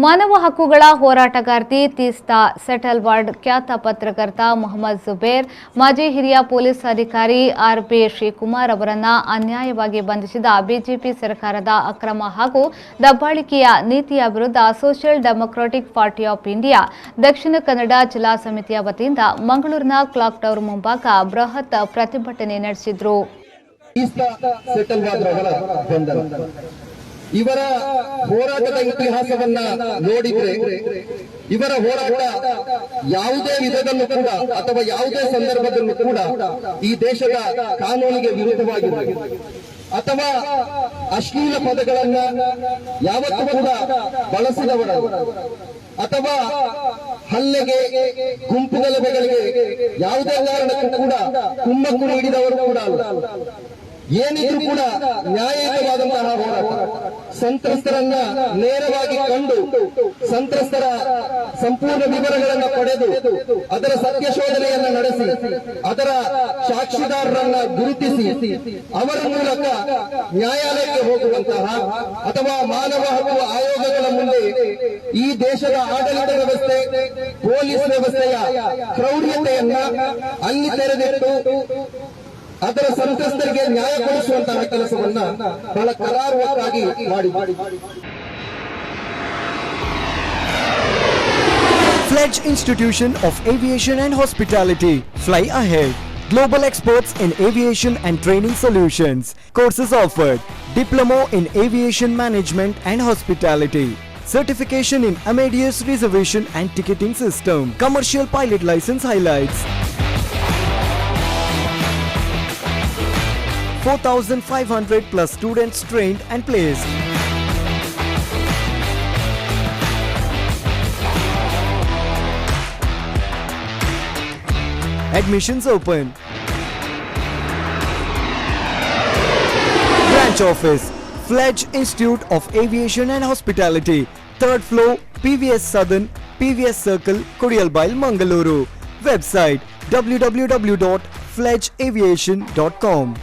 ಮಾನವ ಹಕ್ಕುಗಳ ಹೋರಾಟಗಾರ್ತಿ ತೀಸ್ತಾ ಸೆಟಲ್ವಾರ್ಡ್ ಖ್ಯಾತ ಪತ್ರಕರ್ತ ಮೊಹಮ್ಮದ್ ಜುಬೇರ್ ಮಾಜಿ ಹಿರಿಯ ಪೊಲೀಸ್ ಅಧಿಕಾರಿ ಆರ್.ಪಿ. ಶ್ರೀಕುಮಾರ್ ಅವರನ್ನು ಅನ್ಯಾಯವಾಗಿ ಬಂಧಿಸಿದ ಬಿಜೆಪಿ ಸರ್ಕಾರದ ಅಕ್ರಮ ಹಾಗೂ ದಬ್ಬಾಳಿಕೆಯ ನೀತಿಯ ವಿರುದ್ಧ social democratic party of India Dakshina Kannada ಜಿಲ್ಲಾ ಸಮಿತಿಯ ವತಿಯಿಂದ ಮಂಗಳೂರಿನ ಕ್ಲಾಕ್ ಟವರ್ ಮುಂಭಾಗ ಬೃಹತ್ ಪ್ರತಿಭಟನೆ ನಡೆಸಿದರು. ಇವರ ಹೋರಾಟದ ಇತಿಹಾಸವನ್ನ ನೋಡಿದ್ರೆ ಇವರ ಹೋರಾಟ ಯಾವುದೇ ವಿಧದಲ್ಲೂ ಕೂಡ ಅಥವಾ ಯಾವುದೇ ಸಂದರ್ಭದಲ್ಲೂ ಕೂಡ ಈ ದೇಶದ ಕಾನೂನಿಗೆ ವಿರುದ್ಧವಾಗಿದೆ ಅಥವಾ ಅಶ್ಲೀಲ ಪದಗಳನ್ನ ಯಾವತ್ತೂ ಕೂಡ ಬಳಸಿದವರ ಅಥವಾ ಹಲ್ಲೆಗೆ ಗುಂಪು ಗಲಭೆಗಳಿಗೆ ಯಾವುದೇ ಕಾರಣಕ್ಕೂ ಕೂಡ ಕುಮ್ಮಕ್ಕು ನೀಡಿದವರು ಕೂಡ ಅಲ್ಲ. ಏನಿದ್ರು ಕೂಡ ನ್ಯಾಯಯುತವಾದಂತಹ ಹೋರಾಟ, ಸಂತ್ರಸ್ತರನ್ನ ನೇರವಾಗಿ ಕಂಡು ಸಂತ್ರಸ್ತರ ಸಂಪೂರ್ಣ ವಿವರಗಳನ್ನು ಪಡೆದು ಅದರ ಸತ್ಯಶೋಧನೆಯನ್ನ ನಡೆಸಿ ಅದರ ಸಾಕ್ಷಿದಾರರನ್ನ ಗುರುತಿಸಿ ಅವರ ಮೂಲಕ ನ್ಯಾಯಾಲಯಕ್ಕೆ ಹೋಗುವಂತಹ ಅಥವಾ ಮಾನವ ಹಕ್ಕು ಆಯೋಗಗಳ ಮುಂದೆ ಈ ದೇಶದ ಆಡಳಿತ ವ್ಯವಸ್ಥೆ ಪೊಲೀಸ್ ವ್ಯವಸ್ಥೆಯ ಕ್ರೌರ್ಯತೆಯನ್ನ ಅಲ್ಲಿ ತೆರೆದಿಟ್ಟು ಅದರ ಸಂತ್ರಸ್ತರಿಗೆ ನ್ಯಾಯ ಕೊಡಿಸುವಂತಹ ಕೆಲಸವನ್ನ ಬಹಳ ಕರಾರುವಕ್ಕಾಗಿ ಮಾಡಿ. Fledged Institution of Aviation and Hospitality. Fly ahead. Global experts in aviation and training solutions. Courses offered: Diploma in Aviation Management and Hospitality. Certification in Amadeus Reservation and Ticketing System. Commercial Pilot License highlights. 4,500 plus students trained and placed. Admissions open. Branch office: Fledged Institute of Aviation and Hospitality, 3rd floor, PVS Southern, PVS Circle, Kodiyalbail, Mangaluru. Website: www.fledgedaviation.com.